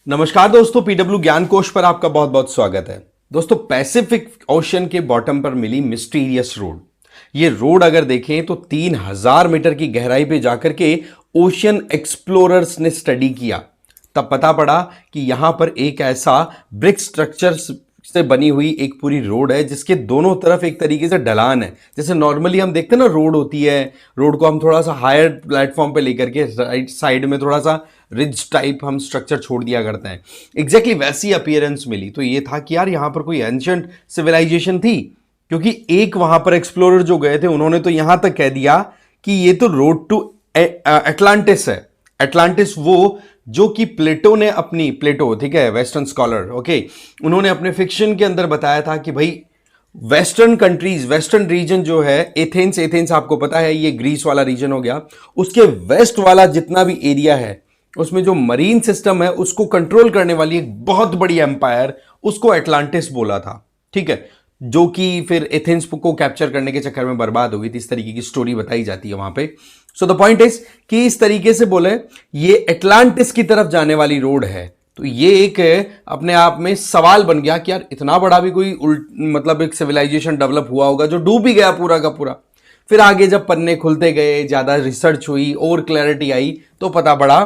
नमस्कार दोस्तों, पीडब्ल्यू ज्ञान कोश पर आपका बहुत बहुत स्वागत है। दोस्तों, पैसिफिक ओशन के बॉटम पर मिली मिस्टीरियस रोड। ये रोड अगर देखें तो 3000 मीटर की गहराई पे जाकर के ओशियन एक्सप्लोरर्स ने स्टडी किया। तब पता पड़ा कि यहां पर एक ऐसा ब्रिक स्ट्रक्चर से बनी हुई एक पूरी रोड है जिसके दोनों तरफ एक तरीके से ढलान है। जैसे नॉर्मली हम देखते हैं ना, रोड होती है, रोड को हम थोड़ा सा हायर प्लेटफॉर्म पे लेकर के राइट साइड में थोड़ा सा रिज टाइप हम स्ट्रक्चर छोड़ दिया करते हैं। एग्जैक्टली वैसी अपीयरेंस मिली। तो ये था कि यार यहां पर कोई एंशिएंट सिविलाइजेशन थी, क्योंकि एक वहां पर एक्सप्लोरर जो गए थे उन्होंने तो यहां तक कह दिया कि ये तो रोड टू एटलांटिस है। एटलांटिस वो जो कि प्लेटो, ठीक है, वेस्टर्न स्कॉलर, ओके, उन्होंने अपने फिक्शन के अंदर बताया था कि भाई वेस्टर्न कंट्रीज, वेस्टर्न रीजन जो है, एथेंस आपको पता है ये ग्रीस वाला रीजन हो गया, उसके वेस्ट वाला जितना भी एरिया है उसमें जो मरीन सिस्टम है उसको कंट्रोल करने वाली एक बहुत बड़ी एम्पायर, उसको एटलांटिस बोला था। ठीक है, जो कि फिर एथेंस को कैप्चर करने के चक्कर में बर्बाद हो गई थी। इस तरीके की स्टोरी बताई जाती है वहां पे। सो द पॉइंट इज कि इस तरीके से बोले ये एटलांटिस की तरफ जाने वाली रोड है। तो ये एक अपने आप में सवाल बन गया कि यार इतना बड़ा भी कोई मतलब एक सिविलाइजेशन डेवलप हुआ होगा जो डूब ही गया पूरा का पूरा। फिर आगे जब पन्ने खुलते गए, ज्यादा रिसर्च हुई और क्लैरिटी आई, तो पता पड़ा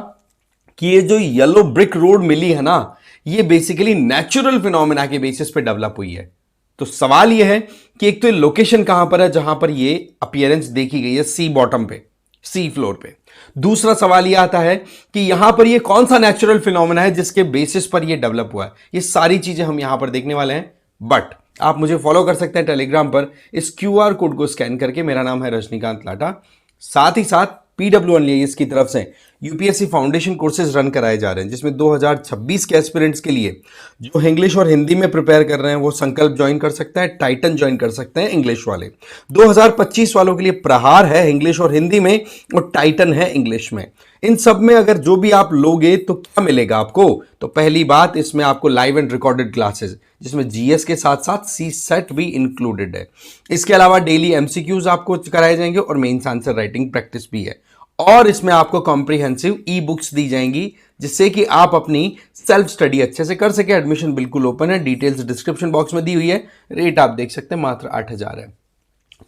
कि ये जो येलो ब्रिक रोड मिली है ना, ये बेसिकली नेचुरल फिनोमेना के बेसिस पे डेवलप हुई है। तो सवाल ये है कि एक तो लोकेशन कहां पर है जहां पर ये अपीयरेंस देखी गई है, सी बॉटम पे, सी फ्लोर पे। दूसरा सवाल यह आता है कि यहां पर ये कौन सा नेचुरल फिनोमेना है जिसके बेसिस पर ये डेवलप हुआ है। ये सारी चीजें हम यहां पर देखने वाले हैं। बट आप मुझे फॉलो कर सकते हैं टेलीग्राम पर, इस क्यूआर कोड को स्कैन करके। मेरा नाम है रजनीकांत लाटा। साथ ही साथ पीडब्ल्यू अनलियास की तरफ से यूपीएससी फाउंडेशन कोर्सेज रन कराए जा रहे हैं, जिसमें 2026 के एस्पिरेंट्स के लिए जो इंग्लिश और हिंदी में प्रिपेयर कर रहे हैं वो संकल्प ज्वाइन कर सकता है, टाइटन ज्वाइन कर सकते हैं इंग्लिश वाले। 2025 वालों के लिए प्रहार है इंग्लिश और हिंदी में, और टाइटन है इंग्लिश में। इन सब में अगर जो भी आप लोगे तो क्या मिलेगा आपको? तो पहली बात, इसमें आपको लाइव एंड रिकॉर्डेड क्लासेस, जिसमें जीएस के साथ साथ सी सेट भी इंक्लूडेड है। इसके अलावा डेली एमसीक्यूज आपको कराए जाएंगे और मेंस आंसर राइटिंग प्रैक्टिस भी है। और इसमें आपको कॉम्प्रिहेंसिव ई बुक्स दी जाएंगी, जिससे कि आप अपनी सेल्फ स्टडी अच्छे से कर सके। एडमिशन बिल्कुल ओपन है, डिटेल्स डिस्क्रिप्शन बॉक्स में दी हुई है। रेट आप देख सकते हैं, मात्र 8000 है।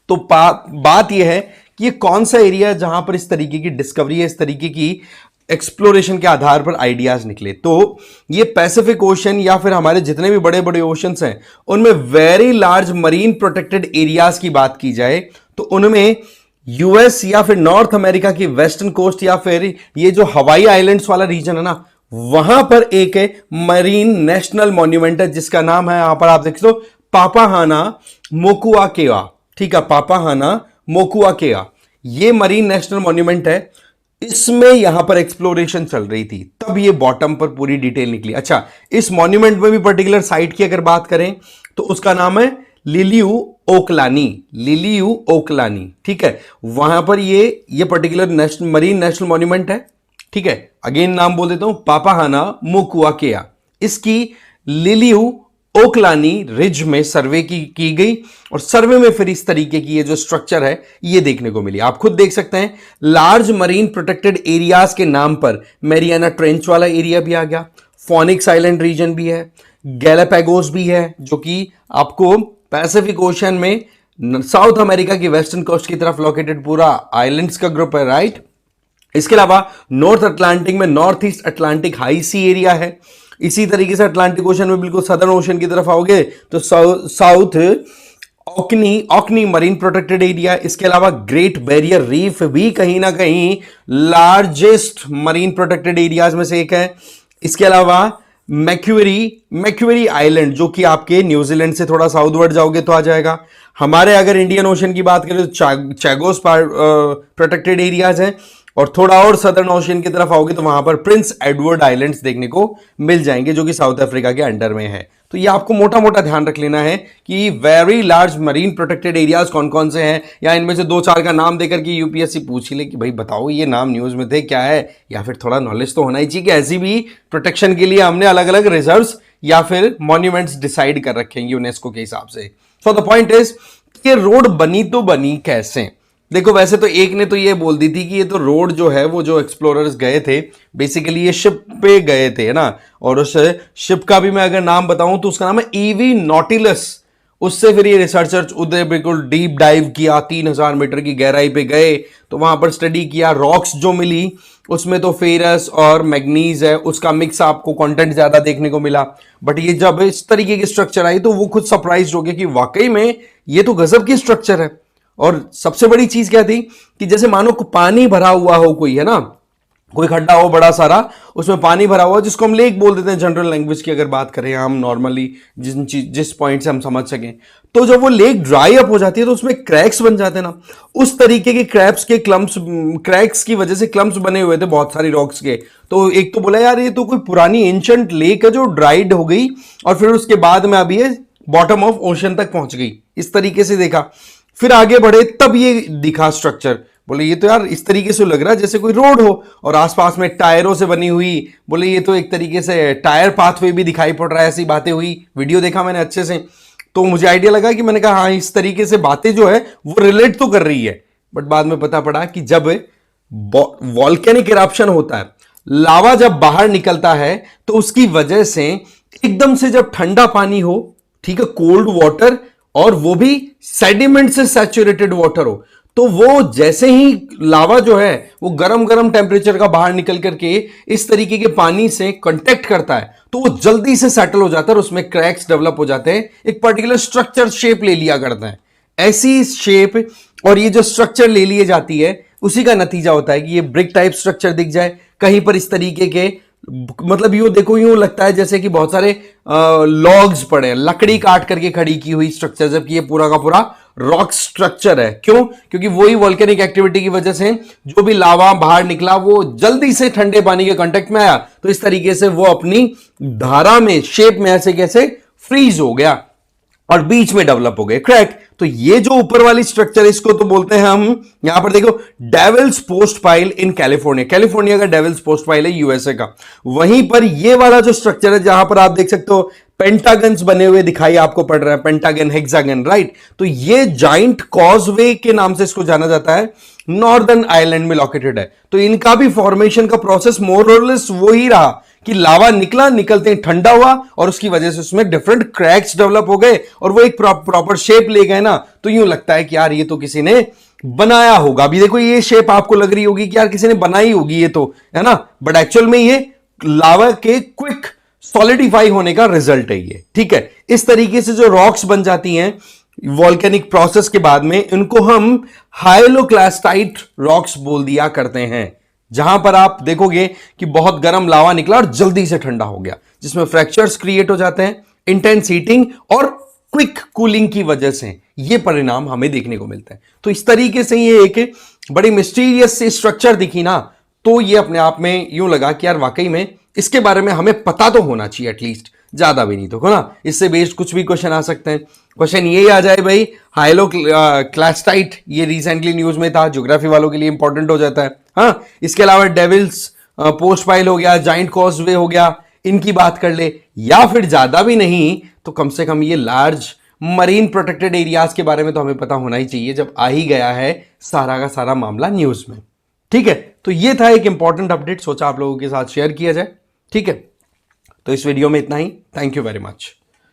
तो बात यह है कि ये कौन सा एरिया है जहां पर इस तरीके की डिस्कवरी है, इस तरीके की एक्सप्लोरेशन के आधार पर आइडियाज निकले। तो ये पैसिफिक ओशन या फिर हमारे जितने भी बड़े बड़े ओशंस हैं उनमें very large marine protected areas की बात की जाए तो उनमें यूएस या फिर नॉर्थ अमेरिका की वेस्टर्न कोस्ट या फिर ये जो हवाई आइलैंड्स वाला रीजन है ना, वहां पर एक मरीन नेशनल मॉन्यूमेंट है जिसका नाम है, यहां पर आप देख लो, पापाहाना मोकुआकेआ। ठीक है, पापाहाना मोकुआकेआ, ये मरीन नेशनल मॉन्यूमेंट है। इसमें यहां पर एक्सप्लोरेशन चल रही थी, तब ये बॉटम पर पूरी डिटेल निकली। अच्छा, इस मॉन्यूमेंट में भी पर्टिकुलर साइट की अगर बात करें तो उसका नाम है लिलियू ओकलानी, लिलियू ओकलानी। ठीक है, वहां पर ये particular national marine national monument है। ठीक है, अगेन नाम बोल देता हूं, पापाहाना मोकुआकेआ। इसकी लिलियू ओकलानी रिज में सर्वे की गई, और सर्वे में फिर इस तरीके की ये जो स्ट्रक्चर है ये देखने को मिली। आप खुद देख सकते हैं, लार्ज मरीन प्रोटेक्टेड एरियाज के नाम पर मैरियाना ट्रेंच वाला एरिया भी आ गया, फोनिक्स आइलैंड रीजन भी है, गैलापागोस भी है, जो कि आपको पैसिफिक ओशन में साउथ अमेरिका की वेस्टर्न कोस्ट की तरफ लोकेटेड पूरा आइलैंड्स का ग्रुप है, राइट। इसके अलावा नॉर्थ अटलांटिक में नॉर्थ ईस्ट अटलांटिक हाई सी एरिया है। इसी तरीके से अटलांटिक ओशन में बिल्कुल सदर्न ओशन की तरफ आओगे तो साउथ ऑकनी मरीन प्रोटेक्टेड एरिया। इसके अलावा ग्रेट बैरियर रीफ भी कहीं ना कहीं लार्जेस्ट मरीन प्रोटेक्टेड एरियाज में से एक है। इसके अलावा मैक्यूरी आइलैंड, जो कि आपके न्यूजीलैंड से थोड़ा साउथवर्ड जाओगे तो आ जाएगा। हमारे अगर इंडियन ओशन की बात करें तो चैगोस प्रोटेक्टेड एरियाज हैं, और थोड़ा और सदर्न ओशन की तरफ आओगे तो वहां पर प्रिंस एडवर्ड आइलैंड्स देखने को मिल जाएंगे, जो कि साउथ अफ्रीका के अंडर में है। तो ये आपको मोटा मोटा ध्यान रख लेना है कि very large marine protected areas कौन कौन से हैं, या इनमें से दो चार का नाम देकर के यूपीएससी पूछ ही ले कि भाई बताओ ये नाम न्यूज में थे क्या है, या फिर थोड़ा नॉलेज तो होना ही चाहिए कि ऐसी भी प्रोटेक्शन के लिए हमने अलग अलग रिजर्व्स या फिर मॉन्यूमेंट्स डिसाइड कर रखे हैं यूनेस्को के हिसाब से। सो द पॉइंट इज, ये रोड बनी तो बनी कैसे? देखो वैसे तो एक ने तो ये बोल दी थी कि ये तो रोड जो है वो जो एक्सप्लोरर्स गए थे बेसिकली ये शिप पे गए थे, है ना। और उस शिप का भी मैं अगर नाम बताऊं तो उसका नाम है ईवी नॉटिलस। उससे फिर ये रिसर्चर्स उधर बिल्कुल डीप डाइव किया, 3,000 मीटर की गहराई पे गए, तो वहां पर स्टडी किया। रॉक्स जो मिली उसमें तो फेरस और मैग्नीज है, उसका मिक्स आपको कंटेंट ज्यादा देखने को मिला। बट ये जब इस तरीके की स्ट्रक्चर आई तो वो खुद सरप्राइज हो गया कि वाकई में ये तो गजब की स्ट्रक्चर है। और सबसे बड़ी चीज क्या थी कि जैसे मानो पानी भरा हुआ हो कोई, है ना, कोई खड्डा हो बड़ा सारा, उसमें पानी भरा हुआ जिसको हम लेक बोल देते हैं जनरल लैंग्वेज की अगर बात करें हम नॉर्मली, जिस पॉइंट से हम समझ सकें। तो जब वो लेक ड्राई अप हो जाती है तो उसमें क्रैक्स बन जाते हैं ना, उस तरीके के क्रैप्स के क्लम्प्स, क्रैक्स की वजह से क्लम्प्स बने हुए थे बहुत सारी रॉक्स के। तो एक तो बोला यार ये तो कोई पुरानी एंशंट लेक है जो ड्राइड हो गई और फिर उसके बाद में अभी ये बॉटम ऑफ ओशन तक पहुंच गई, इस तरीके से देखा। फिर आगे बढ़े तब ये दिखा स्ट्रक्चर, बोले ये तो यार इस तरीके से लग रहा है जैसे कोई रोड हो और आसपास में टायरों से बनी हुई, बोले ये तो एक तरीके से टायर पाथवे भी दिखाई पड़ रहा है। ऐसी बातें हुई, वीडियो देखा मैंने अच्छे से, तो मुझे आइडिया लगा कि मैंने कहा हाँ इस तरीके से बातें जो है वो रिलेट तो कर रही है। बट बाद में पता पड़ा कि जब वॉल्केनिक इरप्शन होता है, लावा जब बाहर निकलता है तो उसकी वजह से एकदम से जब ठंडा पानी हो, ठीक है, कोल्ड वाटर, और वो भी सेडिमेंट से सैचुरेटेड वाटर हो, तो वो जैसे ही लावा जो है वो गरम गरम टेम्परेचर का बाहर निकल करके इस तरीके के पानी से कांटेक्ट करता है तो वो जल्दी से सेटल हो जाता है और उसमें क्रैक्स डेवलप हो जाते हैं, एक पर्टिकुलर स्ट्रक्चर शेप ले लिया करता है। ऐसी शेप और ये जो स्ट्रक्चर ले लिए जाती है उसी का नतीजा होता है कि ये ब्रिक टाइप स्ट्रक्चर दिख जाए कहीं पर इस तरीके के, मतलब यूं देखो यूं लगता है जैसे कि बहुत सारे लॉग्स पड़े हैं, लकड़ी काट करके खड़ी की हुई स्ट्रक्चर, जबकि ये पूरा का पूरा रॉक स्ट्रक्चर है। क्यों? क्योंकि वही वॉल्केनिक एक्टिविटी की वजह से जो भी लावा बाहर निकला वो जल्दी से ठंडे पानी के कांटेक्ट में आया, तो इस तरीके से वो अपनी धारा में, शेप में ऐसे कैसे फ्रीज हो गया और बीच में डेवलप हो गए क्रैक। तो ये जो ऊपर वाली स्ट्रक्चर इसको तो बोलते हैं हम, यहां पर देखो Devils Postpile in California, California का डेविल्स पोस्ट पाइल है यूएसए का। वहीं पर ये वाला जो स्ट्रक्चर है जहां पर आप देख सकते हो पेंटागन्स बने हुए दिखाई आपको पड़ रहा है, पेंटागन, हेक्सागन, राइट। तो ये जाइंट कॉजवे के नाम से इसको जाना जाता है, नॉर्दर्न आइलैंड में लोकेटेड है। तो इनका भी फॉर्मेशन का प्रोसेस मोर और लेस वो ही रहा कि लावा निकला, निकलते ही ठंडा हुआ और उसकी वजह से उसमें डिफरेंट क्रैक्स डेवलप हो गए और वो एक प्रॉपर शेप ले गए ना, तो यूं लगता है कि यार ये तो किसी ने बनाया होगा। अभी देखो ये शेप आपको लग रही होगी कि यार किसी ने बनाई होगी ये तो, है ना, बट एक्चुअल में ये लावा के क्विक सॉलिडिफाई होने का रिजल्ट है ये, ठीक है। इस तरीके से जो रॉक्स बन जाती हैं वॉल्केनिक प्रोसेस के बाद में, इनको हम हाइलोक्लास्टाइट रॉक्स बोल दिया करते हैं, जहां पर आप देखोगे कि बहुत गर्म लावा निकला और जल्दी से ठंडा हो गया, जिसमें फ्रैक्चर्स क्रिएट हो जाते हैं इंटेंस हीटिंग और क्विक कूलिंग की वजह से ये परिणाम हमें देखने को मिलता है। तो इस तरीके से ये एक बड़ी मिस्टीरियस सी स्ट्रक्चर दिखी ना, तो ये अपने आप में यूं लगा कि यार वाकई में इसके बारे में हमें पता तो होना चाहिए एटलीस्ट, ज्यादा भी नहीं तो, है ना। इससे बेस्ड कुछ भी क्वेश्चन आ सकते हैं। क्वेश्चन ये आ जाए भाई हाइलो क्लास्टाइट, ये रिसेंटली न्यूज में था, ज्योग्राफी वालों के लिए इंपॉर्टेंट हो जाता है। हाँ, इसके अलावा डेविल्स पोस्ट पाइल हो गया, जाइंट कॉजवे हो गया, इनकी बात कर ले, या फिर ज्यादा भी नहीं तो कम से कम ये लार्ज मरीन प्रोटेक्टेड एरियाज के बारे में तो हमें पता होना ही चाहिए जब आ ही गया है सारा का सारा मामला न्यूज में, ठीक है। तो ये था एक इंपॉर्टेंट अपडेट, सोचा आप लोगों के साथ शेयर किया जाए, ठीक है। तो इस वीडियो में इतना ही, थैंक यू वेरी मच।